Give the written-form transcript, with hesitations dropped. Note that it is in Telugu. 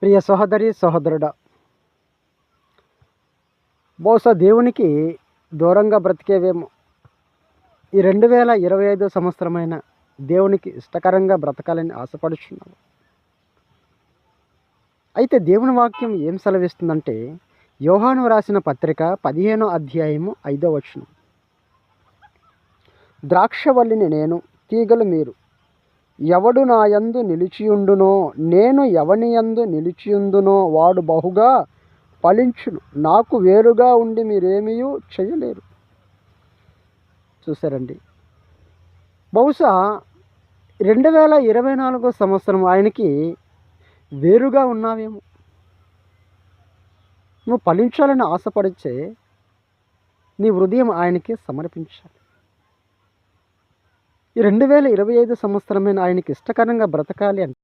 ప్రియ సహోదరి సహోదరుడా, బహుశా దేవునికి దూరంగా బ్రతికేవేమో. ఈ 2025 సంవత్సరమైన దేవునికి ఇష్టకరంగా బ్రతకాలని ఆశపడుచున్నాము. అయితే దేవుని వాక్యం ఏం సెలవిస్తుందంటే, యోహాను రాసిన పత్రిక 15వ అధ్యాయము 5వ వచనం. ద్రాక్షవల్లిని నేను, తీగలు మీరు. ఎవడు నా యందు నిలిచియుండునో, నేను ఎవని యందు నిలిచియుందునో వాడు బహుగా ఫలించును. నాకు వేరుగా ఉండి మీరేమీ చేయలేరు. చూసారండి, బహుశా 2024 సంవత్సరం ఆయనకి వేరుగా ఉన్నావేమో. నువ్వు ఫలించాలని ఆశపడితే నీ హృదయం ఆయనకి సమర్పించాలి. ఈ 2025 సంవత్సరమైన ఆయనకి ఇష్టకరంగా బ్రతకాలి అంటే